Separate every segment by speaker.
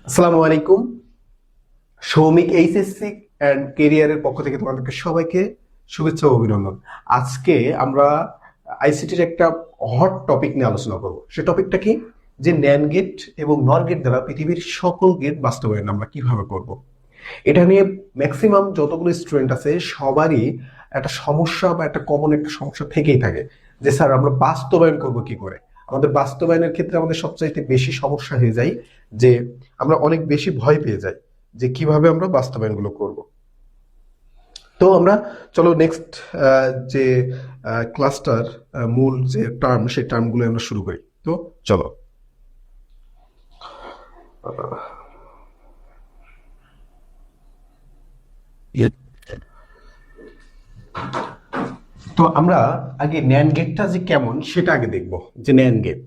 Speaker 1: আসসালামু আলাইকুম। Soumik HSC and কেরিয়ারের পক্ষ থেকে তোমাদেরকে সবাইকে শুভেচ্ছা ও অভিনন্দন। আজকে আমরা আইসিটির একটা হট টপিক নিয়ে আলোচনা করব। সে টপিকটা কি, যে ন্যান গেট এবং নর গেট দ্বারা পৃথিবীর সকল গেট বাস্তবায়ন আমরা কিভাবে করব। এটা নিয়ে ম্যাক্সিমাম যতগুলো স্টুডেন্ট আছে সবারই একটা সমস্যা বা একটা কমন একটা সমস্যা থেকেই থাকে, যে স্যার আমরা বাস্তবায়ন করব কি করে। আমাদের বাস্তবায়নের ক্ষেত্রে আমাদের সবচাইতে বেশি সমস্যা হয়ে যায় যে আমরা অনেক বেশি ভয় পেয়ে যাই যে কিভাবে আমরা বাস্তবায়নগুলো করব। তো আমরা চলো নেক্সট যে ক্লাসটার মূল যে টার্ম সেই টার্মগুলো আমরা শুরু করি। তো চলো। তো আমরা আগে ন্যান গেটটা যে কেমন সেটা আগে দেখব। যে ন্যান গেট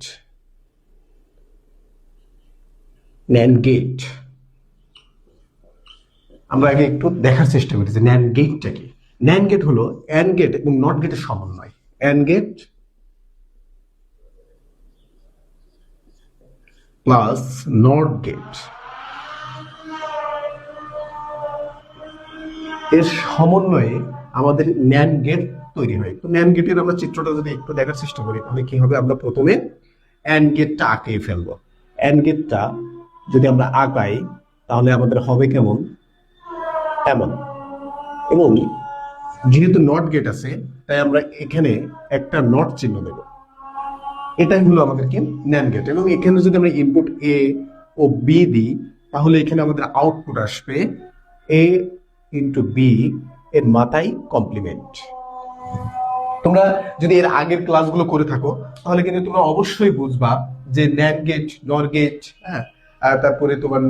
Speaker 1: আমরা আগে একটু দেখার চেষ্টা করি যে ন্যান গেটটা কি। ন্যান গেট হলো অ্যান্ড গেট এবং নট গেটের সমন্বয়। AND gate plus NOT gate এর সমন্বয়ে আমাদের ন্যান গেট তৈরি হয়। তো ন্যান গেটের আমরা চিত্রটা যদি একটু দেখার চেষ্টা করি তাহলে কি হবে, আমরা প্রথমে অ্যান্ড গেটটা আঁকিয়ে ফেলবো। অ্যান্ড গেটটা যদি আমরা আঁকাই তাহলে আমাদের হবে কেমন, এমন। এবং যেহেতু নট গেট আছে তাই আমরা এখানে একটা নট চিহ্ন দেব। এটাই হলো আমাদের কি, ন্যান গেট। এবং এখানে যদি আমরা ইনপুট এ ও বি দিই তাহলে এখানে আমাদের আউটপুট আসবে এ ইন্টু বি এর মাথায় কমপ্লিমেন্ট। তোমরা যদি এর আগের ক্লাসগুলো করে থাকো তাহলে কিন্তু তোমরা অবশ্যই বুঝবা যে ন্যান গেট, নর গেট, হ্যাঁ, আর তারপরে তোমার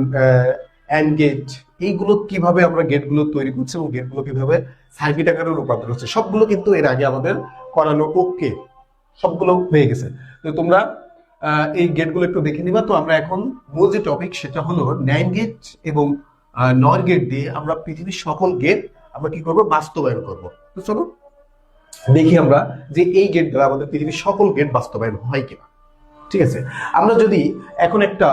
Speaker 1: অ্যান্ড গেট, এইগুলো কিভাবে আমরা গেটগুলো তৈরি করছি এবং গেটগুলো কিভাবে সার্কিট আকারে রূপান্তর হচ্ছে সবগুলো কিন্তু এর আগে আমাদের করানো ওকে, সবগুলো হয়ে গেছে। তো তোমরা এই গেটগুলো একটু দেখে নিবা। তো আমরা এখন মূল যে টপিক সেটা হলো ন্যান গেট এবং নর গেট দিয়ে আমরা পৃথিবীর সকল গেট আমরা কি করব, বাস্তবায়ন করব। তো চলো দেখি আমরা যে এই গেট দ্বারা আমাদের পৃথিবীর সকল গেট বাস্তবায়ন হয় কিনা। ঠিক আছে, আমরা যদি এখন একটা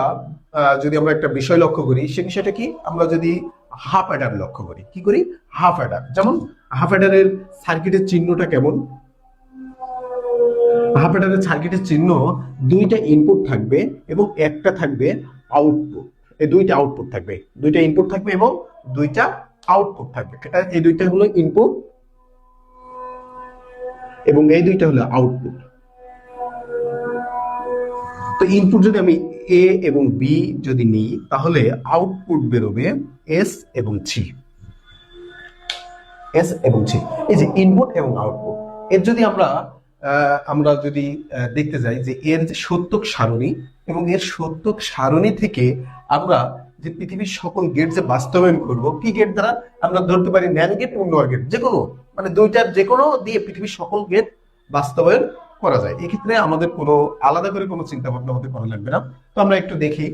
Speaker 1: যদি আমরা একটা বিষয় লক্ষ্য করি, সে বিষয়টা কি, আমরা যদি হাফ অ্যাডার লক্ষ্য করি, কি করি, হাফ অ্যাডার। যেমন হাফ অ্যাডারের সার্কিটের চিহ্নটা কেমন, হাফ অ্যাডারের সার্কিটের চিহ্ন দুইটা ইনপুট থাকবে এবং একটা থাকবে আউটপুট। এই দুইটা আউটপুট থাকবে, দুইটা ইনপুট থাকবে এবং দুইটা আউটপুট থাকবে। এটা এই দুইটা হলো ইনপুট এবং এই দুইটা হলো আউটপুট। তো ইনপুট যদি আমি এ এবং বি যদি নিই তাহলে আউটপুট বেরোবে এস এবং সি। এস এবং সি, এই যে ইনপুট এবং আউটপুট। এর যদি আমরা যদি দেখতে যাই যে এর যে সত্যক সারণী এবং এর সত্যক সারণী থেকে আমরা যে পৃথিবীর সকল গেট যে বাস্তবায়ন করব, কি গেট দ্বারা আমরা ধরতে পারি, ন্যান গেট এবং নর গেট, যে কোনো মানে দুইটার যে কোনো দিয়ে পৃথিবীর সকল গেট বাস্তবায়ন করা যায়। এক্ষেত্রে আমাদের কোনো আলাদা করে কোনো চিন্তা ভাবনা হতে করা লাগবে না। তো আমরা একটু দেখি,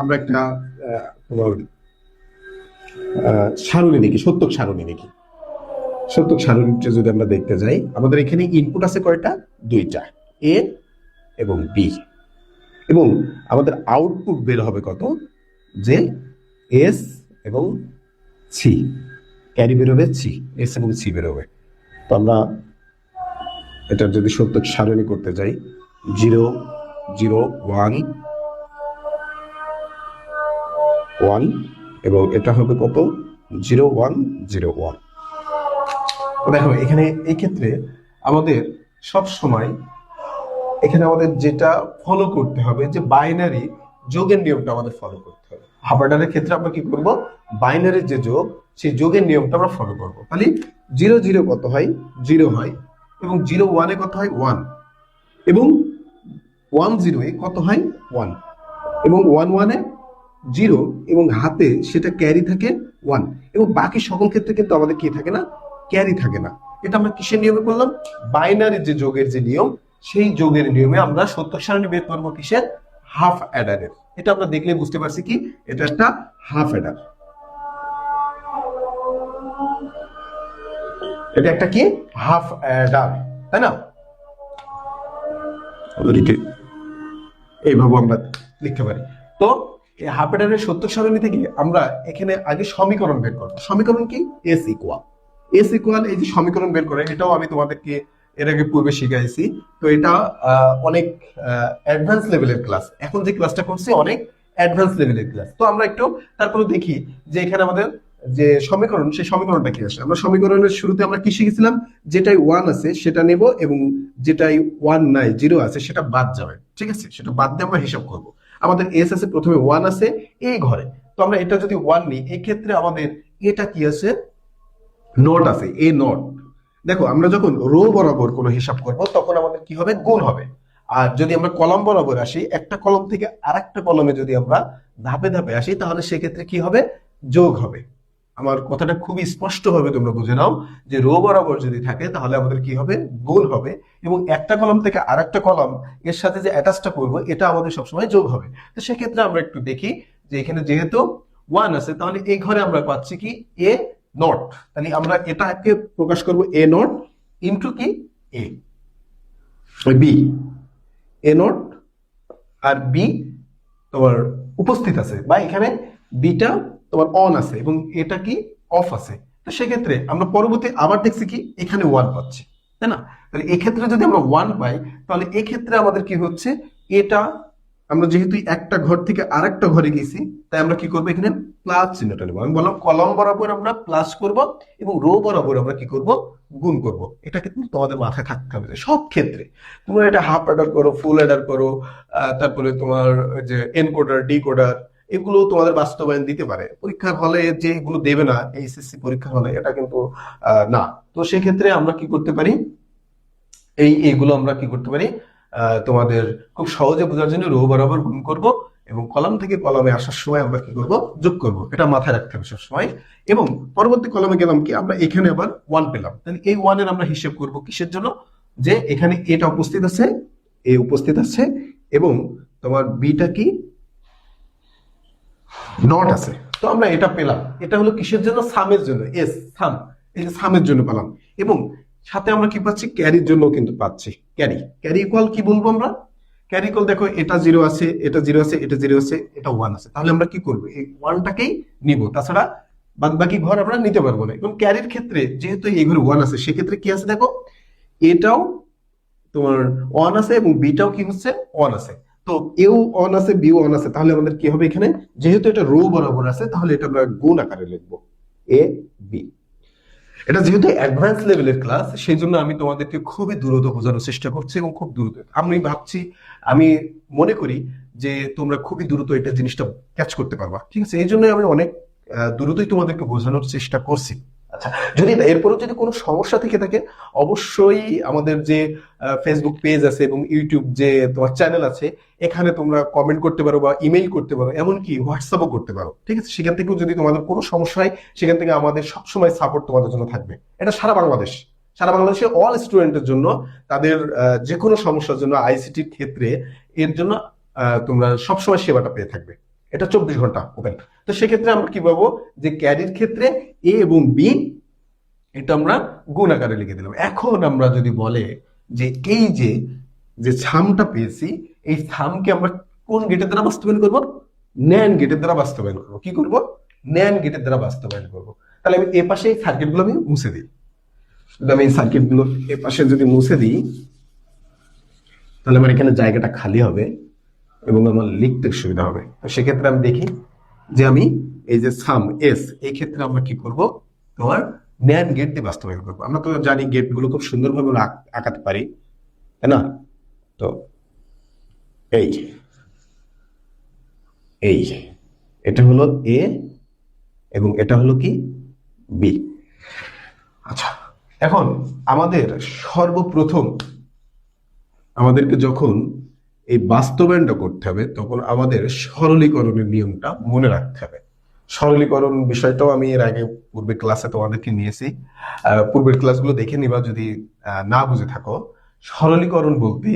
Speaker 1: আমরা একটা সারণী দেখি, সত্যক সারণী দেখি। সত্যক সারণীটা যদি আমরা দেখতে যাই, আমাদের এখানে ইনপুট আছে কয়টা, দুইটা, এ এবং বি, এবং আমাদের আউটপুট বের হবে কত, যে এস এবং সি, ক্যারি বেরোবে সি, এস এবং সি বেরোবে। তো আমরা এটা যদি সত্যক সারণী করতে যাই, 0 0 1 1 এবং এটা হবে কত, 0 1 0 1। দেখো এখানে এই ক্ষেত্রে আমাদের সব সময় এখানে আমাদের যেটা ফলো করতে হবে, যে বাইনারি যোগের নিয়মটা আমাদের ফলো করতে হবে। হাফ অ্যাডারের ক্ষেত্রে আমরা কি করব, বাইনারির যে যোগ সেই যোগের নিয়মটা আমরা ফলো করব। তাহলে 0 0 কত হয়, 0 হয়, এবং 0 1 এ কত হয়, 1, এবং 1 0 এ কত হয়, 1, এবং 1 1 এ 0 এবং হাতে সেটা ক্যারি থাকে 1, এবং বাকি সকল ক্ষেত্রে কিন্তু আমাদের কি থাকে না, ক্যারি থাকে না। এটা আমরা কিসের নিয়মে করলাম, বাইনারি যে যোগের যে নিয়ম, সেই যোগের নিয়মে আমরা সত্যক সারণী বের করবো কিসের, হাফ অ্যাডারের। এটা আমরা দেখলে বুঝতে পারছি কি এটা একটা হাফ অ্যাডার। এটা একটা কি, হাফ অ্যাডার, তাই না। এইভাবে আমরা লিখতে পারি। তো এই হাফ অ্যাডারের সত্য সারণী থেকে আমরা এখানে আগে সমীকরণ বের করবো। সমীকরণ কি? এস ইকুয়াল এই যে সমীকরণ বের করে, এটাও আমি তোমাদেরকে এর আগে পূর্বে শিখাইছি। তো এটা অনেক অ্যাডভান্স লেভেলের ক্লাস, এখন যে ক্লাসটা করছি অনেক অ্যাডভান্স লেভেলের ক্লাস। তো আমরা একটু তারপরে দেখি যে এখানে আমাদের যে সমীকরণ, সেই সমীকরণটা কি আসে। আমরা সমীকরণের শুরুতে আমরা কি শিখেছিলাম? যেটাই ওয়ান আছে সেটা নেব, এবং যেটাই ওয়ান নাই, জিরো আছে, সেটা বাদ যাবে। ঠিক আছে, সেটা বাদ দিয়ে আমরা হিসাব করব। আমাদের এস আছে, প্রথমে ওয়ান আছে এই ঘরে, তো আমরা এটা যদি ওয়ান নিই, এই ক্ষেত্রে আমাদের এটা কি আছে? নট আছে, এ নট। দেখো, আমরা যখন রো বরাবর কোনো হিসাব করব তখন আমাদের কি হবে? গুণ হবে। আর যদি আমরা কলম বরাবর আসি, একটা কলম থেকে আরেকটা কলমে যদি আমরা ধাপে ধাপে আসি, তাহলে সেক্ষেত্রে কি হবে? যোগ হবে। আমার কথাটা খুবই স্পষ্ট ভাবে তোমরা বুঝে নাও, যে রো বরাবর যদি থাকে তাহলে আমাদের কি হবে? গুণ হবে। এবং একটা কলম থেকে আরেকটা কলম এর সাথে যে অ্যাটাচটা করবো, এটা আমাদের সবসময় যোগ হবে। তো সেক্ষেত্রে আমরা একটু দেখি যে এখানে যেহেতু ওয়ান আছে, তাহলে এই ঘরে আমরা পাচ্ছি কি? A not. তাহলে আমরা এটাকে প্রকাশ করব এ নট ইন্টু কি? A B. এ নট আর বি তোমার উপস্থিত আছে, বা এখানে বিটা তোমার অন আছে এবং এটা কি? অফ আছে। তো সেক্ষেত্রে আমরা পরবর্তী আবার দেখছি কি? এখানে ওয়ান পাচ্ছি, তাই না? তাহলে এক্ষেত্রে যদি আমরা ওয়ান পাই, তাহলে এক্ষেত্রে আমাদের কি হচ্ছে? এটা আমরা যেহেতু একটা ঘর থেকে আরেকটা ঘরে গেছি, তাই আমরা কি করবো? এখানে প্লাস চিহ্নটা নেবো। আমি বললাম কলম বরাবর আমরা প্লাস করব এবং রো বরাবর আমরা কি করব? গুণ করব। এটা কিন্তু তোমাদের মাথায় থাকতে হবে যে সব ক্ষেত্রে তোমরা এটা হাফ অ্যাডার করো, ফুল অ্যাডার করো, তারপরে তোমার ওই যে এনকোডার, ডিকোডার, এগুলো তোমাদের বাস্তবায়ন দিতে পারে। পরীক্ষার হলে যে এগুলো দেবে না এইচএসসি পরীক্ষার হলে, এটা কিন্তু না। তো সেক্ষেত্রে আমরা কি করতে পারি? এইগুলো আমরা কি করতে পারি? তোমাদের খুব সহজে বোঝার জন্য রো বরাবর গুণ করব, এবং কলাম থেকে কলামে আসার সময় আমরা কি করব? যোগ করব। এটা মাথায় রাখতে হবে সবসময়। এবং পরবর্তী কলামে গেলাম কি? আমরা এখানে আবার ওয়ান পেলাম, তাহলে এই ওয়ানের আমরা হিসেব করব কিসের জন্য? যে এখানে এটা উপস্থিত আছে, এ উপস্থিত আছে, এবং তোমার বিটা কি? নট আছে। তো আমরা এটা পেলাম, এটা হলো কিসের জন্য? সামের জন্য। এস সাম, এই যে সামের জন্য পেলাম। এবং সাথে আমরা কি পাচ্ছি? ক্যারির জন্য কিন্তু পাচ্ছি। ক্যারি, ক্যারি ইকুয়াল কি বলবো আমরা? ক্যারি ইকুয়াল দেখো, এটা জিরো আছে, এটা জিরো আছে, এটা জিরো আছে, এটা ওয়ান আছে, তাহলে আমরা কি করবো? এই ওয়ানটাকেই নিব, তাছাড়া বাদ বাকি ঘর আমরা নিতে পারবো না। এবং ক্যারির ক্ষেত্রে যেহেতু এই ঘরে ওয়ান আছে, সেক্ষেত্রে কি আছে দেখো? এটাও তোমার ওয়ান আছে এবং বিটাও কি হচ্ছে? ওয়ান আছে। তো এও অন আছে, বিও অন আছে, তাহলে আমাদের কি হবে? এখানে যেহেতু এটা রো বরাবর আছে, তাহলে এটা আমরা গুণ আকারে লিখবো, এ বি। এটা যেহেতু অ্যাডভান্স লেভেলের ক্লাস, সেই জন্য আমি তোমাদেরকে খুবই দ্রুত বোঝানোর চেষ্টা করছি, এবং খুব দ্রুত আমি ভাবছি, আমি মনে করি যে তোমরা খুবই দ্রুত এটা জিনিসটা ক্যাচ করতে পারবা। ঠিক আছে, এই জন্য আমি অনেক দ্রুতই তোমাদেরকে বোঝানোর চেষ্টা করছি। আচ্ছা, যদি এরপরও যদি কোনো সমস্যা থেকে থাকে, অবশ্যই আমাদের যে ফেসবুক পেজ আছে এবং ইউটিউব যে তোমার চ্যানেল আছে, এখানে তোমরা কমেন্ট করতে পারো বা ইমেইল করতে পারো, এমনকি হোয়াটসঅ্যাপও করতে পারো। ঠিক আছে, সেখান থেকেও যদি তোমাদের কোনো সমস্যা হয়, সেখান থেকে আমাদের সবসময় সাপোর্ট তোমাদের জন্য থাকবে। এটা সারা বাংলাদেশ, সারা বাংলাদেশের অল স্টুডেন্টের জন্য, তাদের যে কোনো সমস্যার জন্য আইসিটির ক্ষেত্রে এর জন্য তোমরা সবসময় সেবাটা পেয়ে থাকবে। এটা 24 ঘন্টা ওপেন। তো সেক্ষেত্রে আমরা কি পাবো? যে ক্যারির ক্ষেত্রে এ এবং বি, এটা আমরা গুণ আকারে লিখে দিলাম। এখন আমরা যদি বলে যে এই যে যে ছামটা পেয়েছি, এই ছামকে আমরা কোন গেটের দ্বারা বাস্তবায়ন করব? ন্যান্ড গেটের দ্বারা বাস্তবায়ন করব। কি করব? ন্যান্ড গেটের দ্বারা বাস্তবায়ন করব। তাহলে আমি এ পাশে এই সার্কিটগুলো আমি মুছে দিই। যদি আমি এই সার্কিটগুলো এ পাশে যদি মুছে দিই, তাহলে আমার এখানে জায়গাটা খালি হবে এবং আমার লিখতে সুবিধা হবে। তো সেক্ষেত্রে আমি দেখি যে আমি এই যে সাম এস, এই ক্ষেত্রে আমরা কি করব? তোমার ন্যান্ড গেট দিয়ে বাস্তবায়ন করবো। আমরা তো জানি গেটগুলো খুব সুন্দরভাবে আঁকাতে পারি, তাই না? তো এই এই এটা হলো এ এবং এটা হলো কি? বি। আচ্ছা, এখন আমাদের সর্বপ্রথম আমাদেরকে যখন এই বাস্তবায়নটা করতে হবে, তখন আমাদের সরলীকরণের নিয়মটা মনে রাখতে হবে। সরলীকরণ বিষয়টাও আমি এর আগে পূর্বের ক্লাসে তোমাদেরকে নিয়েছি, পূর্বের ক্লাসগুলো দেখে নিবা যদি না বুঝে থাকো। সরলীকরণ বলতে,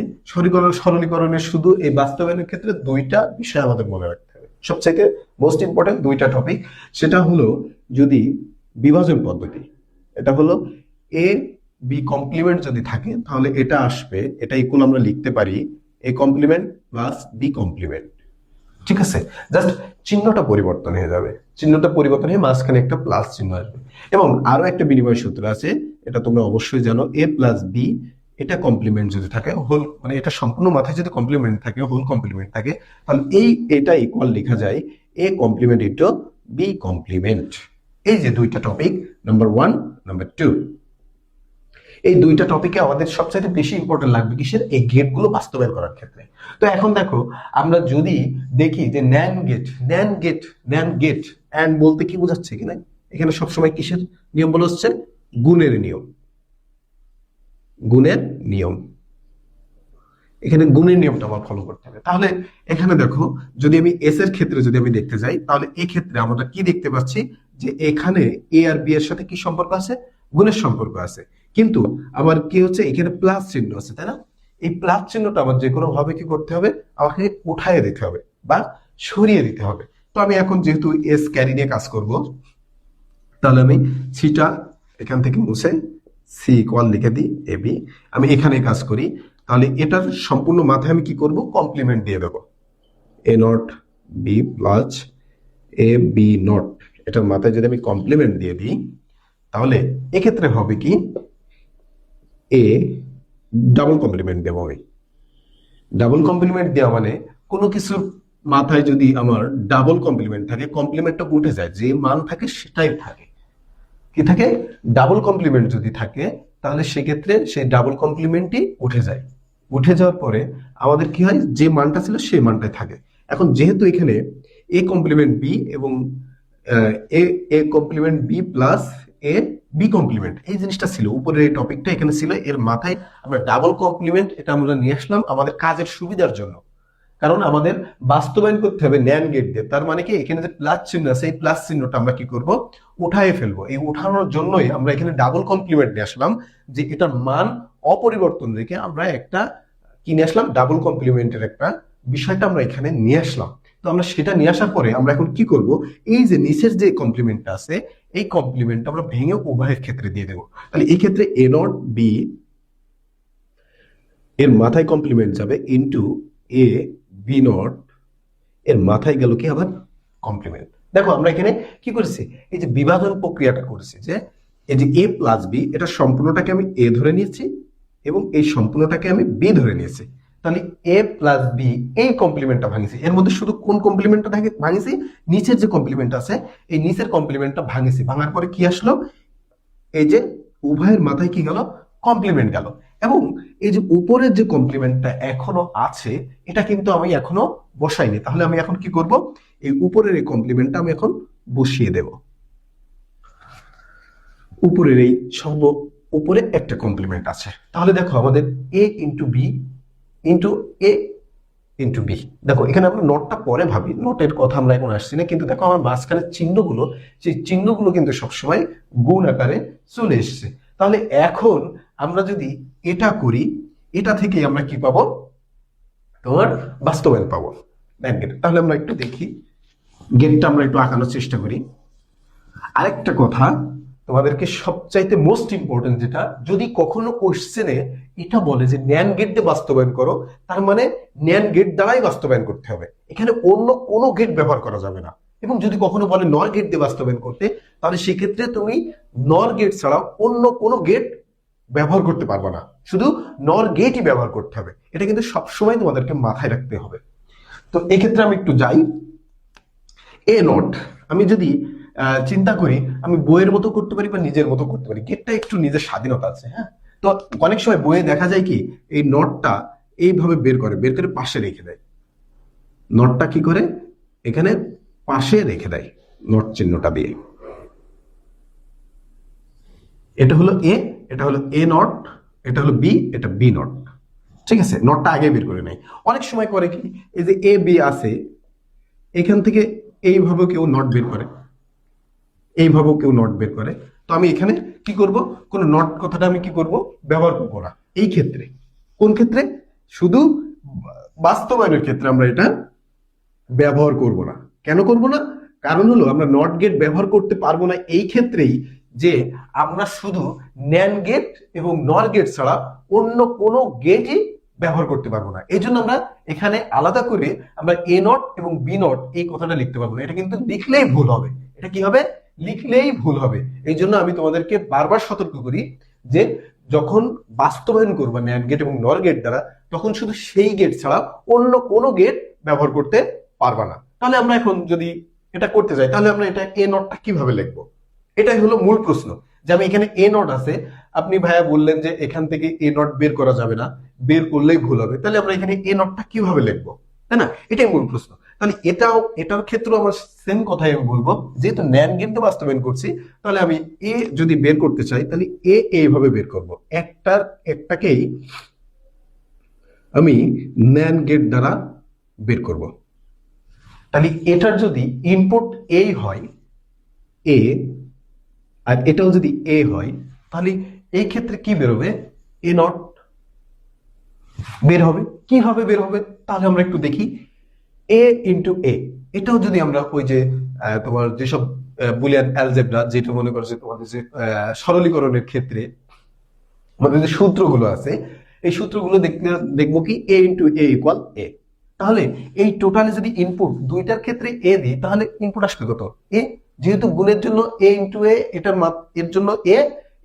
Speaker 1: সরলীকরণের শুধু এই বাস্তবায়নের ক্ষেত্রে দুইটা বিষয় আমাদের মনে রাখতে হবে, সবচাইতে মোস্ট ইম্পর্টেন্ট দুইটা টপিক। সেটা হলো, যদি বিভাজন পদ্ধতি, এটা হলো এ বি কমপ্লিমেন্ট যদি থাকে, তাহলে এটা আসবে, এটা ইকুয়াল আমরা লিখতে পারি A complement plus B complement. ঠিক আছে, জাস্ট চিহ্নটা পরিবর্তন হয়ে যাবে, চিহ্নটা পরিবর্তন হয়ে মাঝখানে একটা প্লাস চিহ্ন আসবে। এবং আরো একটা বিনিময় সূত্র আছে, এটা তোমরা অবশ্যই জানো, এ প্লাস বি, এটা কমপ্লিমেন্ট যদি থাকে, হোল মানে এটা সম্পূর্ণ মাথায় যদি কমপ্লিমেন্ট থাকে, হোল কমপ্লিমেন্ট থাকে, তাহলে এটা ইকুয়াল লেখা যায় A complement into B complement. এই যে দুইটা টপিক, নাম্বার 1, নাম্বার 2, এই দুইটা টপিকে আমাদের সবচেয়ে বেশি ইম্পর্টেন্ট লাগবে কিসের, এই গেট গুলো বাস্তবায়ন করার ক্ষেত্রে। তো এখন দেখো, আমরা যদি দেখি যে ন্যান গেট এন্ড বলতে কি বোঝাচ্ছে কিনা, এখানে সবসময় কিসের নিয়ম বলে হচ্ছে, গুণের নিয়ম, গুণের নিয়ম, এখানে গুণের নিয়মটা আমার ফলো করতে হবে। তাহলে এখানে দেখো, যদি আমি এস এর ক্ষেত্রে যদি আমি দেখতে যাই, তাহলে এই ক্ষেত্রে আমরা কি দেখতে পাচ্ছি, যে এখানে এ আর বি এর সাথে কি সম্পর্ক আছে, গুণের সম্পর্ক আছে। কিন্তু আমার কি হচ্ছে, এখানে প্লাস চিহ্ন আছে, তাই না? এই প্লাস চিহ্নটা আমার যে কোনো ভাবে কি করতে হবে, আমাকে উঠাইয়ে দিতে হবে বা সরিয়ে দিতে হবে। তো আমি এখন যেহেতু এস ক্যারি নিয়ে কাজ করব, তাহলে আমি সিটা এখান থেকে মুছে সি ইকুয়াল লিখে দিই এ বি, আমি এখানে কাজ করি। তাহলে এটার সম্পূর্ণ মাথায় আমি কি করব, কমপ্লিমেন্ট দিয়ে দেবো, A not B plus A B not, এটার মাথায় যদি আমি কমপ্লিমেন্ট দিয়ে দিই, তাহলে এক্ষেত্রে হবে কি, এ ডাবল কমপ্লিমেন্ট দেবো আমি। ডাবল কমপ্লিমেন্ট দেওয়া মানে কোনো কিছুর মাথায় যদি আমার ডাবল কমপ্লিমেন্ট থাকে, কমপ্লিমেন্টটা উঠে যায়, যে মান থাকে সেটাই থাকে, কি থাকে, ডাবল কমপ্লিমেন্ট যদি থাকে, তাহলে সেক্ষেত্রে সেই ডাবল কমপ্লিমেন্টই উঠে যায়। উঠে যাওয়ার পরে আমাদের কি হয়, যে মানটা ছিল সেই মানটাই থাকে। এখন যেহেতু এখানে এ কমপ্লিমেন্ট বি এবং A A complement B plus A B complement, এই জিনিসটা ছিল উপরের এই টপিকটা এখানে ছিল, এর মাথায় আমরা ডাবল কমপ্লিমেন্ট এটা আমরা নিয়ে আসলাম আমাদের কাজের সুবিধার জন্য। কারণ আমাদের বাস্তবায়ন করতে হবে ন্যান্ড গেট দিয়ে, তার মানে কি, এখানে যে প্লাস চিহ্ন আছে, এই প্লাস চিহ্নটা আমরা কি করব, উঠায়ে ফেলবো। এই উঠানোর জন্যই আমরা এখানে ডাবল কমপ্লিমেন্ট নিয়ে আসলাম, যে এটার মান অপরিবর্তন রেখে আমরা একটা কি নিয়ে আসলাম, ডাবল কমপ্লিমেন্টের একটা বিষয়টা আমরা এখানে নিয়ে আসলাম। তো আমরা সেটা নিয়ে আসার পরে আমরা এখন কি করব, এই যে নিচের যে কমপ্লিমেন্টটা আছে, এই কমপ্লিমেন্টটা আমরা ভেঙে উভয়ের ক্ষেত্রে দিয়ে দেবো। তাহলে এই ক্ষেত্রে এ নট বি এর মাথায় কমপ্লিমেন্ট যাবে ইন্টু এ বি নট, এর মাথায় গেল কি আবার কমপ্লিমেন্ট। দেখো আমরা এখানে কি করেছি, এই যে বিভাজন প্রক্রিয়াটা করেছি, যে এই যে এ প্লাস বি, এটা সম্পূর্ণটাকে আমি এ ধরে নিয়েছি এবং এই সম্পূর্ণটাকে আমি বি ধরে নিয়েছি। তাহলে এ প্লাস বি এই কমপ্লিমেন্টটা ভাঙিছি, এর মধ্যে শুধু কোন কমপ্লিমেন্টটা ভাঙিছি, নিচের যে কমপ্লিমেন্ট আছে এই নিচের কমপ্লিমেন্টটা ভাঙিছি। ভাঙার পরে কি আসলো, এই যে উভয়ের মাথায় কি গেল, কমপ্লিমেন্ট গেল। এবং এই যে উপরের যে কমপ্লিমেন্টটা এখনো আছে, এটা কিন্তু আমি এখনো বসাইনি। তাহলে আমি এখন কি করব, এই উপরের এই কমপ্লিমেন্টটা আমি এখন বসিয়ে দেব। উপরের এই উপরে একটা কমপ্লিমেন্ট আছে, তাহলে দেখো আমাদের এ ইন্টু বি ইন্টু এ ইন্টু বি। দেখো এখানে আমরা নটটা পরে ভাবি, নটের কথা আমরা এখন আসছি না, কিন্তু দেখো আমার মাঝখানের চিহ্নগুলো, সেই চিহ্নগুলো কিন্তু সবসময় গুণ আকারে চলে এসছে। তাহলে এখন আমরা যদি এটা করি, এটা থেকে আমরা কি পাবো, তোমার বাস্তবায়ন পাবো ন্যান্ড গেট। তাহলে আমরা একটু দেখি, গেটটা আমরা একটু আঁকানোর চেষ্টা করি। আরেকটা কথা তোমাদেরকে সবচাইতে মোস্ট ইম্পর্টেন্ট, যেটা যদি কখনো কোশ্চেনে এটা বলে যে ন্যান্ড গেট দিয়ে বাস্তবায়ন করো, তার মানে ন্যান্ড গেট দ্বারাই বাস্তবায়ন করতে হবে, এখানে অন্য কোনো গেট ব্যবহার করা যাবে না। এবং যদি কখনো বলে নর গেট দিয়ে বাস্তবায়ন করতে, তাহলে সেক্ষেত্রে তুমি নর গেট ছাড়াও অন্য কোনো গেট ব্যবহার করতে পারবে না, শুধু নর গেটই ব্যবহার করতে হবে। এটা কিন্তু সবসময় তোমাদেরকে মাথায় রাখতে হবে। তো এক্ষেত্রে আমি একটু যাই, এ নট আমি যদি চিন্তা করি, আমি বইয়ের মতো করতে পারি বা নিজের মতো করতে পারি, গেটটা একটু নিজের স্বাধীনতা আছে। হ্যাঁ, তো অনেক সময় বইয়ে দেখা যায় কি, এই নটটা এইভাবে বের করে পাশে রেখে দেয়, নটটা কি করে এখানে পাশে রেখে দেয় নট চিহ্নটা দিয়ে। এটা হলো এ, এটা হলো এ নট, এটা হলো বি, এটা বি নট। ঠিক আছে, নটটা আগে বের করে নেয়। অনেক সময় করে কি, এই যে এ বি আছে, এখান থেকে এইভাবেও কেউ নট বের করে, এইভাবেও কেউ নট বের করে। তো আমি এখানে কি করব, কোন নট কথাটা আমি কি করব, ব্যবহার করবো না এই ক্ষেত্রে। কোন ক্ষেত্রে, শুধু বাস্তবায়নের ক্ষেত্রে আমরা এটা ব্যবহার করব না। কেন করব না, কারণ হলো আমরা নট গেট ব্যবহার করতে পারবো না এই ক্ষেত্রেই, যে আমরা শুধু ন্যান্ড গেট এবং নর গেট ছাড়া অন্য কোনো গেটই ব্যবহার করতে পারবো না। এই জন্য আমরা এখানে আলাদা করে আমরা এ নট এবং বি নট এই কথাটা লিখতে পারবো না। এটা কিন্তু লিখলেই ভুল হবে। এটা কি হবে? লিখলেই ভুল হবে। এই জন্য আমি তোমাদেরকে বারবার সতর্ক করি যে যখন বাস্তবায়ন করবা ন্যান্ড গেট এবং নর গেট দ্বারা, তখন শুধু সেই গেট ছাড়া অন্য কোনো গেট ব্যবহার করতে পারবা না। তাহলে আমরা এখন যদি এটা করতে যাই, তাহলে আমরা এটা এ নটটা কিভাবে লিখবো? এটাই হলো মূল প্রশ্ন। যে আমি এখানে এ নট আছে, আপনি ভাইয়া বললেন যে এখান থেকে এ নট বের করা যাবে না, বের করলেই ভুল হবে, তাহলে আমরা এখানে এ নটটা কিভাবে লিখবো, তাই না? এটাই মূল প্রশ্ন। তাহলে এটার ক্ষেত্রেও আমার সেম কথাই আমি বলবো, যেহেতু ন্যান্ড গেট বাস্তবায়ন করছি, তাহলে আমি এ যদি বের করতে চাই, তাহলে এইভাবে বের করব। একটাকেই আমি ন্যান্ড গেট দ্বারা বের করব। তাহলে এটার যদি ইনপুট এ হয়, এ, আর এটাও যদি এ হয়, তাহলে এই ক্ষেত্রে কি বেরোবে? এ নট বের হবে। কিভাবে বের হবে তাহলে আমরা একটু দেখি। এ ইন্টু এ, এটাও যদি আমরা ওই যে তোমার যেসব বুলিয়ান অ্যালজেব্রা, যেটা মনে করছে তোমাদের যে সরলীকরণের ক্ষেত্রে আমাদের যে সূত্রগুলো আছে, এই সূত্রগুলো দেখবো কি এ ইন্টু এ ইকুয়াল এ। তাহলে এই টোটালে যদি ইনপুট দুইটার ক্ষেত্রে এ দিই, তাহলে ইনপুট আসবে কত? এ। যেহেতু গুণের জন্য এ ইন্টু এ, এর জন্য এ,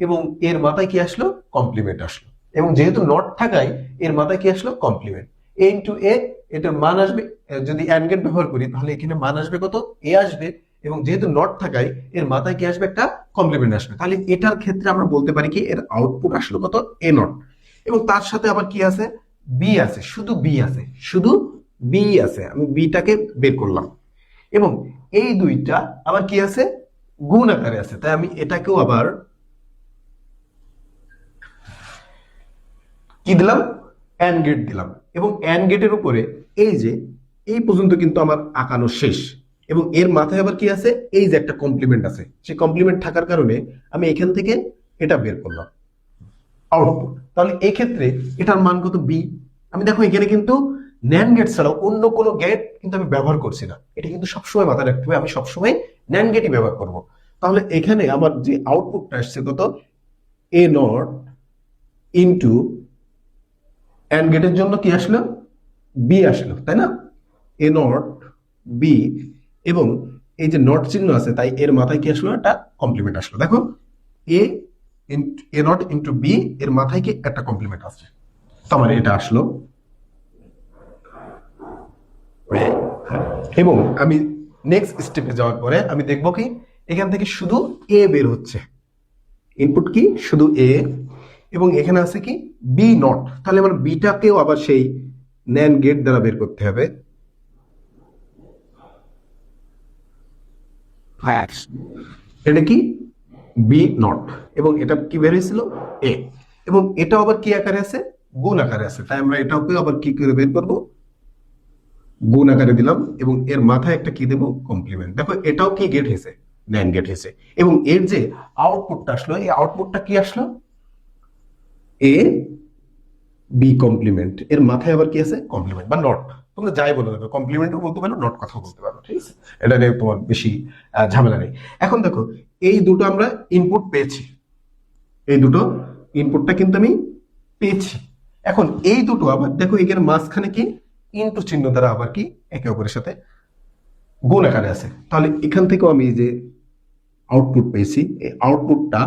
Speaker 1: এবং এর মাথায় কি আসলো? কমপ্লিমেন্ট আসলো। এবং যেহেতু নট থাকায় এর মাথায় কি আসলো? কমপ্লিমেন্ট। এ ইন্টু এ, এটার মান আসবে, যদি অ্যান্ড গেট ব্যবহার করি তাহলে এখানে মান আসবে কত? এ আসবে। এবং যেহেতু নট থাকায় এর মাথায় কি আসবে? একটা কমপ্লিমেন্ট আসবে। তাহলে এটার ক্ষেত্রে আমরা বলতে পারি কি এর আউটপুট আসলো কত? A not. এবং তার সাথে আবার কি আছে? বি আছে, শুধু বি আছে, শুধু বি আছে। আমি বিটাকে বের করলাম। এবং এই দুইটা আবার কি আছে? গুণ আকারে আছে। তাই আমি এটাকেও আবার কি দিলাম? অ্যান্ড গেট দিলাম। এবং অ্যান্ড গেটের উপরে এই যে এই পর্যন্ত কিন্তু আমার আঁকানো শেষ। এবং এর মাথায় আবার কি আছে? এই যে একটা কমপ্লিমেন্ট আছে। সেই কমপ্লিমেন্ট থাকার কারণে আমি এখান থেকে এটা বের করলাম, আউটপুট। তাহলে এই ক্ষেত্রে এটার মান কত? বি। আমি দেখো এখানে কিন্তু ন্যান্ড গেট ছাড়াও অন্য কোনো গেট কিন্তু আমি ব্যবহার করছি না। এটা কিন্তু সবসময় মাথায় রাখতে হবে, আমি সবসময় ন্যান্ড গেটই ব্যবহার করব। তাহলে এখানে আমার যে আউটপুটটা আসছে কত? এ নট ইন্টু অ্যান্ড গেটের জন্য কি আসলো? বি আসলো, তাই না? এ নট বি। এবং এই যে নট চিহ্ন আছে, তাই এর মাথায় কি আসলো? একটা কমপ্লিমেন্ট আসলো। দেখো এ এ নট ইন্টু বি, এর মাথায় কি একটা কমপ্লিমেন্ট আসছে, তো আমার এটা আসলো। এবং আমি নেক্সট স্টেপে যাওয়ার পরে আমি দেখবো কি এখান থেকে শুধু এ বের হচ্ছে। ইনপুট কি? শুধু এ। এবং এখানে আছে কি? B not. তাহলে আমার বিটাকেও আবার সেই ন্যান্ড গেট দ্বারা বের করতে হবে। এটা কি? B not. এবং এটা কি বের হয়েছিল? এ। এবং এটা আবার কি আকারে আছে? গুণ আকারে আছে। তাই আমরা এটাকে আবার কি করে বের করবো? গুণ আকারে দিলাম। এবং এর মাথায় একটা কি দেবো? কমপ্লিমেন্ট। দেখো এটাও কি গেট হয়েছে? ন্যান্ড গেট হয়েছে। এবং এর যে আউটপুটটা আসলো, এই আউটপুটটা কি আসলো? এ বি কমপ্লিমেন্ট। এর মাথায় আবার কি আছে? কমপ্লিমেন্ট বা নট। তোমরা যাই বলো দেখো, কমপ্লিমেন্টও বলতে পারো, নট কথাও বলতে পারো, ঠিক আছে? এটা নিয়ে তোমার বেশি ঝামেলা নেই। এখন দেখো এই দুটো আমরা ইনপুট পেয়েছি, এই দুটো ইনপুটটা কিন্তু আমি পেয়েছি। এখন এই দুটো আবার দেখো এর মাঝখানে কি? ইনটু চিহ্ন দ্বারা আবার কি একে অপরের সাথে গুণ আকারে আছে। তাহলে এখান থেকেও আমি যে আউটপুট পেয়েছি, এই আউটপুটটা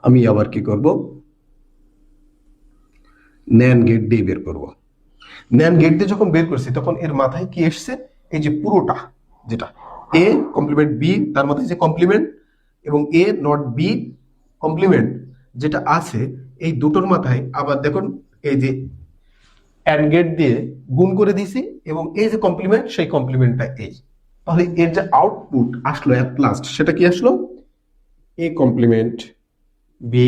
Speaker 1: আমি আবার কি করব? ন্যান্ড গেট দিয়ে বের করব। ন্যান্ড গেট দিয়ে যখন বের করছি, তখন এর মাথায় কি এসছে? এই যে পুরোটা, যেটা এ কমপ্লিমেন্ট বি, তার মাথায় যে কমপ্লিমেন্ট, এবং এ নট বি কমপ্লিমেন্ট যেটা আছে, এই দুটোর মাথায় আবার দেখুন এই যে অ্যান্ড গেট দিয়ে গুণ করে দিছি। এবং এই যে কমপ্লিমেন্ট, সেই কমপ্লিমেন্টটা এই। তাহলে এর যে আউটপুট আসলো এট লাস্ট, সেটা কি আসলো? A complement B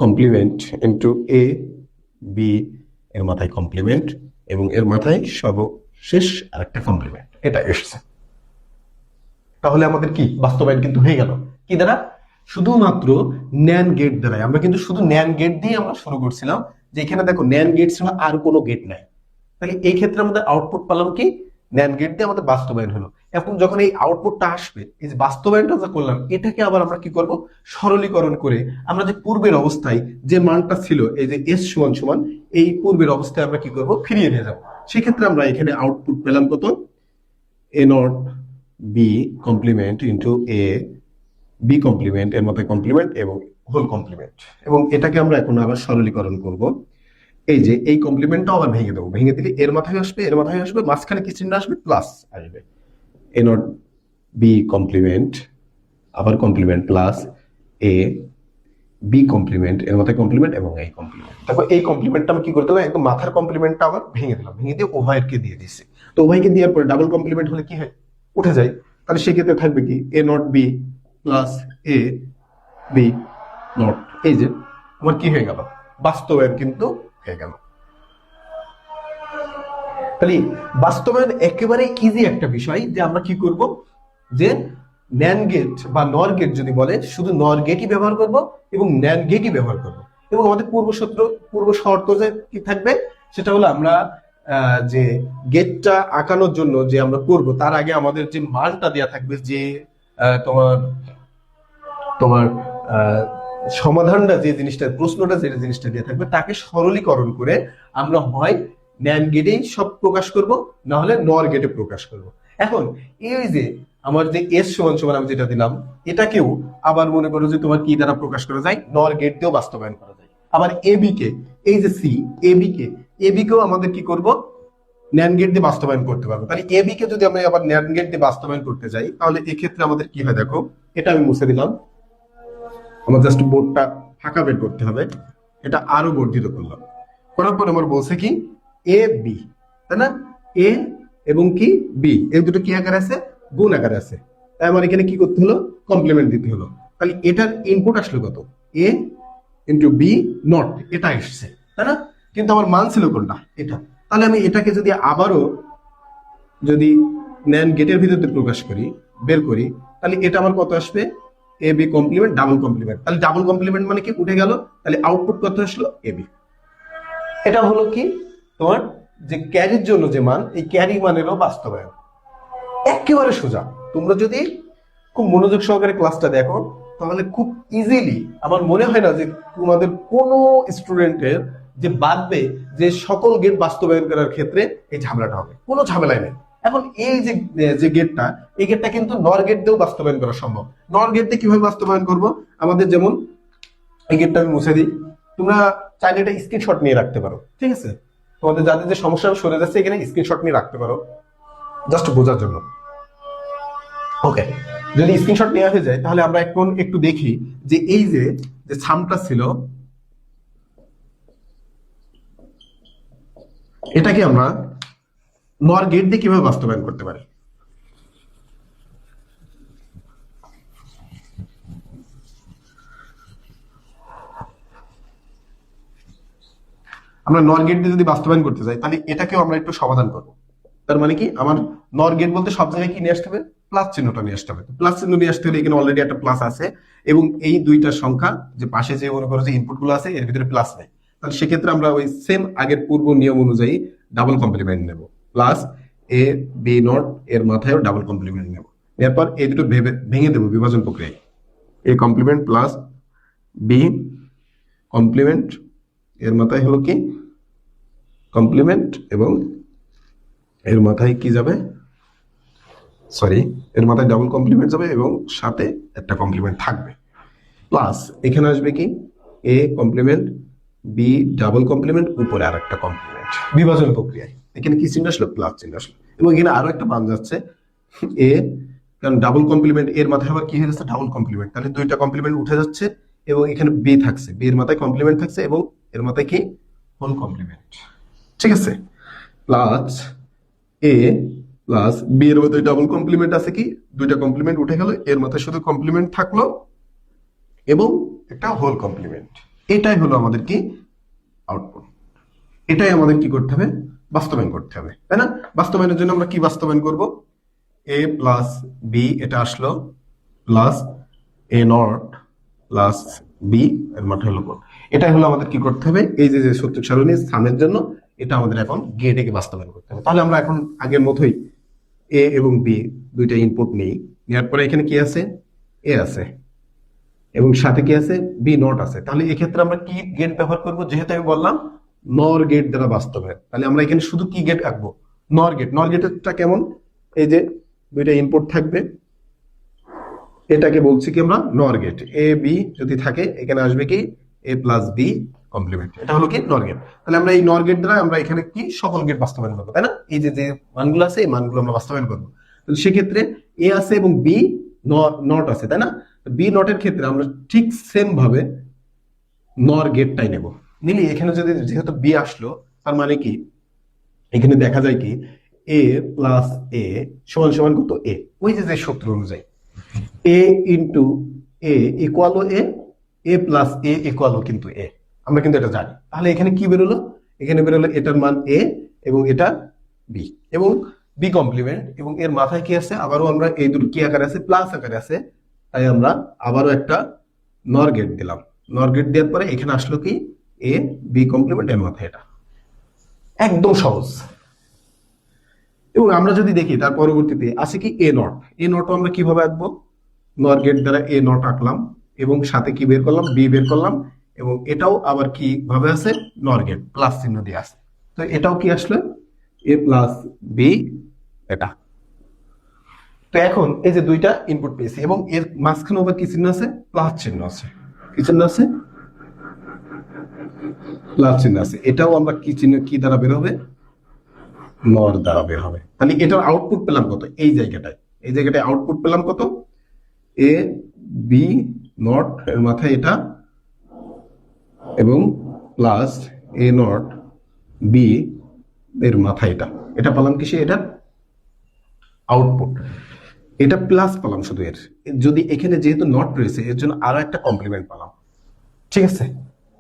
Speaker 1: complement into A B, এর মাথায় কমপ্লিমেন্ট, এবং এর মাথায় সর্বশেষ আরেকটা কমপ্লিমেন্ট, এটা এসছে। তাহলে আমাদের কি বাস্তবায়ন কিন্তু হয়ে গেল কি দ্বারা? শুধুমাত্র ন্যান্ড গেট দ্বারাই। আমরা কিন্তু শুধু ন্যান্ড গেট দিয়ে আমরা শুরু করছিলাম, যে এখানে দেখো ন্যান্ড গেট ছাড়া আর কোনো গেট নাই। তাহলে এই ক্ষেত্রে আমাদের আউটপুট পেলাম কি? ন্যান্ড গেট দিয়ে আমাদের বাস্তবায়ন হলো। এখন যখন এই আউটপুটটা আসবে, এই যে বাস্তবায়নটা যা করলাম, এটাকে আবার আমরা কি করব, সরলীকরণ করে আমরা যে পূর্বের অবস্থায় যে মানটা ছিল, এই যে এস সমান সমান, এই পূর্বের অবস্থায় আমরা কি করব, ফিরিয়ে নিয়ে যাব। সেক্ষেত্রে আমরা এখানে আউটপুট পেলাম কত, A not B complement into A B complement, এর মধ্যে কমপ্লিমেন্ট এবং হোল কমপ্লিমেন্ট। এবং এটাকে আমরা এখন আবার সরলীকরণ করব। এই যে এই কমপ্লিমেন্টটা আবার ভেঙে দেবো, ভেঙে দিলে এর মাথায় আসবে, এর মাথায় আসবে, মাঝখানে কি চিহ্ন আসবে, প্লাস আসবে। এ নট বি কমপ্লিমেন্ট, আবার complement, plus A B complement, এর মাথায় কমপ্লিমেন্ট এবং এই কমপ্লিমেন্ট। তারপর এই কমপ্লিমেন্টটা আমি কি করতে হবে, একদম মাথার কমপ্লিমেন্টটা আবার ভেঙে দিলাম, ভেঙে দিয়ে উভয়কে দিয়ে দিচ্ছি। তো উভয়কে দেওয়ার পরে ডাবল কমপ্লিমেন্ট হলে কি হয়, উঠে যায়। তাহলে সেক্ষেত্রে থাকবে কি, A not B plus A B not. এই যে আমার কি হয়ে গেল, বাস্তবায়ন কিন্তু হয়ে গেল। তাহলে বাস্তবায়ন একেবারে ইজি একটা বিষয়, যে আমরা কি করব, যে ন্যান্ড গেট বা নর গেট যদি বলে, শুধু নর গেটই ব্যবহার করব এবং ন্যান্ড গেটই ব্যবহার করব। এবং আমাদের পূর্ব শর্ত যে কি থাকবে, সেটা হলো আমরা যে গেটটা আঁকানোর জন্য যে আমরা করব, তার আগে আমাদের যে মানটা দেওয়া থাকবে, যে তোমার তোমার সমাধানটা, যে জিনিসটা, প্রশ্নটা যে জিনিসটা দিয়ে থাকবে, তাকে সরলীকরণ করে আমরা হয় ন্যান্ড গেটেই সব প্রকাশ করব, না হলে নর গেটে প্রকাশ করব। এখন এই যে আমার যে এস সমান সমান আমি যেটা দিলাম, এটাকেও আবার মনে করো যে তোমার কি দ্বারা প্রকাশ করা যায়, নর গেট দিয়েও বাস্তবায়ন করা যায়। আবার এবি কে, এই যে সি, এবি কেও আমাদের কি করব, ন্যান্ড গেট দিয়ে বাস্তবায়ন করতে পারবো। তাহলে এবি কে যদি আমি আবার ন্যান্ড গেট দিয়ে বাস্তবায়ন করতে যাই, তাহলে এক্ষেত্রে আমাদের কি হয় দেখো, এটা আমি মুছে দিলাম, আমার জাস্ট বোর্ডটা ফাঁকা বের করতে হবে, এটা আরো বর্ধিত করলাম, করার পর আমার বলছে কি এ বি, তাই না, এ এবং কি বি, এই দুটো কি আকারে আছে, গুণ আকারে আছে। তাই আমার এখানে কি করতে হলো, কমপ্লিমেন্ট দিতে হলো। তাহলে এটার ইনপুট আসলো কত, এ ইন্টু বি নট, এটা এসছে, তাই না, কিন্তু আমার মান ছিল কোনটা, এটা। তাহলে আমি এটাকে যদি আবারও যদি ন্যান্ড গেটের ভিতরে প্রকাশ করি, বের করি, তাহলে এটা আমার কত আসবে, এ বি কমপ্লিমেন্ট ডাবল কমপ্লিমেন্ট। তাহলে ডাবল কমপ্লিমেন্ট মানে কি, উঠে গেল, তাহলে আউটপুট কত আসলো, এ বি। এটা হলো কি তোমার যে ক্যারির জন্য যে মান, এই ক্যারি মানেরও বাস্তবায়ন। একেবারে সোজা। তোমরা যদি খুব মনোযোগ সহকারে ক্লাসটা দেখো, তাহলে খুব ইজিলি, আমার মনে হয় না যে তোমাদের কোনো স্টুডেন্টের যে বাদবে যে সকল গেট বাস্তবায়ন করার ক্ষেত্রে এই ঝামেলাটা হবে, কোনো ঝামেলাই নেই। এখন এই যে যে গেটটা, এই গেটটা কিন্তু নর গেট দিয়েও বাস্তবায়ন করা সম্ভব। নর গেট দিয়ে কিভাবে বাস্তবায়ন করব, আমাদের যেমন এই গেটটা আমি মুছে দিই, তোমরা চাইলে এটা স্ক্রিনশট নিয়ে রাখতে পারো, ঠিক আছে, তোমাদের যাদের যে সমস্যা সরে যাচ্ছে, এখানে স্ক্রিনশট নিয়ে রাখতে পারো, জাস্ট বোঝার জন্য। ওকে, যদি স্ক্রিনশট নেওয়া হয়ে যায়, তাহলে আমরা এখন একটু দেখি যে এই যে যে সামটা ছিল, এটাকে আমরা নর গেট দিয়ে কিভাবে বাস্তবায়ন করতে পারি। আমরা নর গেট দিয়ে যদি বাস্তবায়ন করতে যাই, তাহলে এটাকেও আমরা একটু সমাধান করবো। তার মানে কি, আমার নর গেট বলতে সব জায়গায় কি নিয়ে আসতে হবে, প্লাস চিহ্নটা নিয়ে আসতে হবে। প্লাস চিহ্ন নিয়ে আসতে হলে এখানে অলরেডি একটা প্লাস আছে, এবং এই দুইটার সংখ্যা যে পাশে যে মনে করো যে ইনপুট গুলো আছে, এর ভিতরে প্লাস নেই। তাহলে সেক্ষেত্রে আমরা ওই সেম আগের পূর্ব নিয়ম অনুযায়ী ডাবল কমপ্লিমেন্ট নেব, প্লাস এ বি নট, এর মাথায়ও ডাবল কমপ্লিমেন্ট নেব। এরপর এই দুটো ভেঙে দেবো বিভাজন প্রক্রিয়ায়, A complement plus B complement, এর মাথায় হলো কি কমপ্লিমেন্ট, এবং এর মাথায় কি যাবে, সরি, এর মাথায় ডাবল কমপ্লিমেন্ট যাবে এবং সাথে একটা কমপ্লিমেন্ট থাকবে, প্লাস এখানে আসবে কি A complement B double complement, উপরে আর একটা কমপ্লিমেন্ট। বিভাজন প্রক্রিয়ায় এখানে কি চিহ্ন আসলো, প্লাস চিহ্ন আসলো, এবং এখানে আরো একটা মান যাচ্ছে এ, কারণ ডাবল কমপ্লিমেন্ট, এর মাথায় আবার কি হয়ে যাচ্ছে, ডাবল কমপ্লিমেন্ট, তাহলে দুইটা কমপ্লিমেন্ট উঠে যাচ্ছে, এবং এখানে বি থাকছে, বি এর মাথায় কমপ্লিমেন্ট থাকছে, এবং এর মাথায় কি হোল কমপ্লিমেন্ট, ঠিক আছে, প্লাস এ প্লাস বি এর মধ্যে ডাবল কমপ্লিমেন্ট আছে, কি দুইটা কমপ্লিমেন্ট উঠে গেল, এর মাথায় শুধু কমপ্লিমেন্ট থাকলো এবং একটা হোল কমপ্লিমেন্ট। এটাই হলো আমাদের কি আউটপুট। এটাই আমাদের কি করতে হবে, বাস্তবায়ন করতে হবে, তাই না। বাস্তবায়নের জন্য আমরা কি বাস্তবায়ন করব, এ প্লাস বি এটা আসলো, plus A not plus B এর মাথায় হলো, এটাই হলো আমাদের কি করতে হবে, এই যে সত্যক সারণী স্থানের জন্য এটা আমাদের এখন গেটে বাস্তবায়ন করতে হবে। তাহলে আমরা এখন আগের মতোই এ এবং বি দুইটা ইনপুট নেই, নেওয়ার পরে এখানে কি আছে, এ আছে এবং সাথে কি আছে, বি নট আছে। তাহলে এক্ষেত্রে আমরা কি গেট ব্যবহার করব, যেহেতু আমি বললাম নর গেট দ্বারা বাস্তবায়ন, তাহলে আমরা এখানে শুধু কি গেট আঁকবো, নর গেট। নর গেটটা কেমন, এই যে দুইটা ইনপুট থাকবে, এটাকে বলছি কি আমরা নর গেট। এ বি যদি থাকে এখানে আসবে কি এ প্লাস বি কমপ্লিমেন্ট, এটা হলো কি নর গেট। তাহলে আমরা এই নর গেট দ্বারা আমরা এখানে কি সকল গেট বাস্তবায়ন করবো, তাই না? এই যে যে মানগুলো আছে এই মানগুলো আমরা বাস্তবায়ন করবো। তাহলে সেক্ষেত্রে এ আছে এবং বি নট আছে, তাই না? বি নটের ক্ষেত্রে আমরা ঠিক সেম ভাবে নর গেটটাই নেব। নিলে এখানে যদি যেহেতু বি আসলো, তার মানে কি এখানে দেখা যায় কি এ প্লাস এ সমান সমান কত, এ। ওই যে যে সূত্র অনুযায়ী এ ইন্টু এ ইকুয়াল এ প্লাস এ ইকুয়াল কিন্তু এ, আমরা কিন্তু এটা জানি। তাহলে এখানে কি বেরোলো, এখানে বেরোলো এটার মান এ এবং এটা বি এবং বি কমপ্লিমেন্ট, এবং এর মাথায় কি আছে, আবারও আমরা এই দুটো কি আকারে আছে, প্লাস আকারে আছে, তাই আমরা আবারও একটা নর গেট দিলাম। নর গেট দেওয়ার পরে এখানে আসলো কি এ বি কমপ্লিমেন্ট, এর মাথায় এটা, একদম সহজ। এবং আমরা যদি দেখি তার পরবর্তীতে আছে কি এ নট। এ নট আমরা কিভাবে আঁকবো, নর গেট দ্বারা এ নট আঁকলাম এবং সাথে কি বের করলাম, বি বের করলাম, এবং এটাও আবার কি ভাবে আছে, নর গেট প্লাস চিহ্ন দিয়ে আছে। তো এটাও কি আসলে এ প্লাস বি এটা। তো এখন এই যে দুইটা ইনপুট পেয়েছি এবং এর মাঝখানে আবার কি চিহ্ন আছে, প্লাস চিহ্ন আছে। কি চিহ্ন আছে, প্লাস চিহ্ন আছে। এটাও আমরা কি চিহ্ন, কি দ্বারা বের হবে, নর দ্বারা বের হবে। তাহলে এটার আউটপুট পেলাম কত, এই জায়গাটায়, এই জায়গাটায় আউটপুট পেলাম কত, এ বি নট এর মাথায় এটা এবং প্লাস এ নট বি এর মাথায় এটা, এটা পেলাম কিসে, এটা আউটপুট। এটা প্লাস পেলাম শুধু এর, যদি এখানে যেহেতু নট রয়েছে এর জন্য আরো একটা কমপ্লিমেন্ট পেলাম, ঠিক আছে?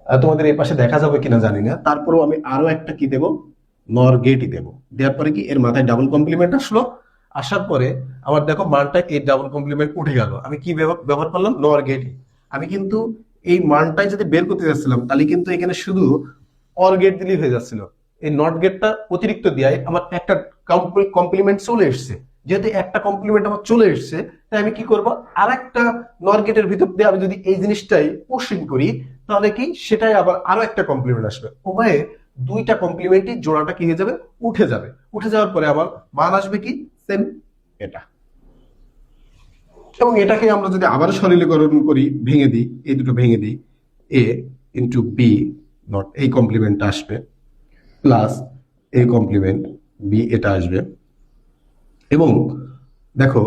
Speaker 1: তোমাদের এই পাশে দেখা যাবে কিনা জানি না, তারপরেও আমি আরো একটা কি দেব, নর গেটই দেবো। দেওয়ার পরে কি এর মাথায় ডাবল কমপ্লিমেন্ট আসলো, আসার পরে আমার দেখো মানটা এই ডাবল কমপ্লিমেন্ট উঠে গেল। আমি কি ব্যবহার করলাম, নর গেটই। আমি কিন্তু এই মানটাই যদি বের করতে যাচ্ছিলাম তাহলে কিন্তু এখানে শুধু অর গেট দিলেই হয়ে যাচ্ছিল। এই নট গেটটা অতিরিক্ত দেওয়ায় আমার একটা কমপ্লিমেন্ট চলে এসছে। যেহেতু একটা কমপ্লিমেন্ট আমার চলে এসছে, তাই আমি কি করব, আর একটা নর গেটের ভিতর দিয়ে আমি যদি এই জিনিসটাই পুশিং করি তাহলে কি সেটাই আবার আরো একটা কমপ্লিমেন্ট আসবে। উভয়ে দুইটা কমপ্লিমেন্টই জোড়াটা কি হয়ে যাবে, উঠে যাবে। উঠে যাওয়ার পরে আবার মান আসবে কি সেম এটা। এবং এটাকে আমরা যদি আবার সরলীকরণ করি, ভেঙে দিই, এই দুটো ভেঙে দিই, এ ইন্টু বি নট এই কমপ্লিমেন্টটা আসবে প্লাস এ কমপ্লিমেন্ট বি এটা আসবে। এবং দেখো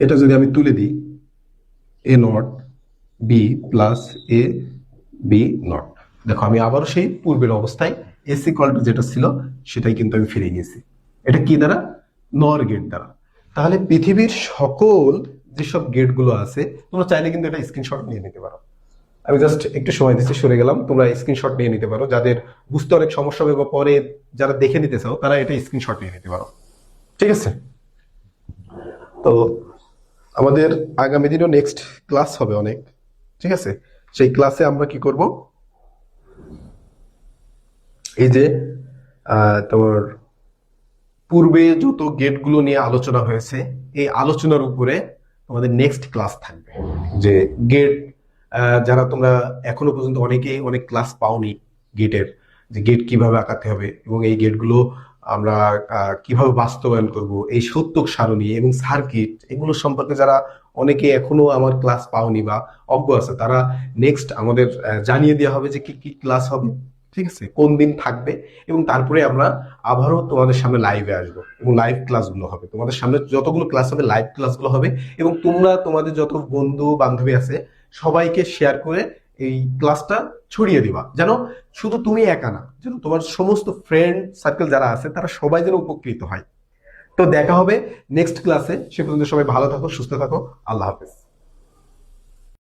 Speaker 1: এটা যদি আমি তুলে দিই, A not B plus A B not, দেখো আমি আবারও সেই পূর্বের অবস্থায় এস ইকুয়াল টু যেটা ছিল সেটাই কিন্তু আমি ফিরে গেছি। এটা কি দ্বারা, নর গেট দ্বারা। তাহলে পৃথিবীর সকল যেসব গেট গুলো আছে তোমরা চাইলে কিন্তু এটা স্ক্রিনশট নিয়ে নিতে পারো। আমি জাস্ট একটু সময় দিচ্ছি, সরে গেলাম, তোমরা স্ক্রিনশট নিয়ে নিতে পারো। যাদের বুঝতে অনেক সমস্যা হবে বা পরে যারা দেখে নিতে চাও তারা এটা স্ক্রিনশট নিয়ে নিতে পারো, ঠিক আছে? তো আমাদের আগামী দিনও নেক্সট ক্লাস হবে অনেক, ঠিক আছে? সেই ক্লাসে আমরা কি করব, এই যে তোমার পূর্বে যত গেটগুলো নিয়ে আলোচনা হয়েছে এই আলোচনার উপরে তোমাদের নেক্সট ক্লাস থাকবে। যে গেট যারা তোমরা এখনো পর্যন্ত অনেকেই অনেক ক্লাস পাওনি গেটের, যে গেট কিভাবে আঁকাতে হবে এবং এই গেটগুলো আমরা কিভাবে বাস্তবায়ন করব, এই সত্যক সারণী এবং সার্কিট, এগুলো সম্পর্কে যারা অনেকে এখনো আমার ক্লাস পাওনি বা অজ্ঞ আছে তারা নেক্সট আমাদের জানিয়ে দেওয়া হবে যে কি কি ক্লাস হবে, ঠিক আছে, কোন দিন থাকবে। এবং তারপরে আমরা আবারও তোমাদের সামনে লাইভে আসবো এবং লাইভ ক্লাসগুলো হবে। তোমাদের সামনে যতগুলো ক্লাস হবে লাইভ ক্লাসগুলো হবে এবং তোমরা তোমাদের যত বন্ধু বান্ধবী আছে সবাইকে শেয়ার করে এই ক্লাসটা ছড়িয়ে দিবা, যেন শুধু তুমি একা না, যেন তোমার সমস্ত ফ্রেন্ড সার্কেল যারা আছে তারা সবাই যেন উপকৃত হয়। তো দেখা হবে নেক্সট ক্লাসে। সে পর্যন্ত সবাই ভালো থাকো, সুস্থ থাকো। আল্লাহ হাফেজ।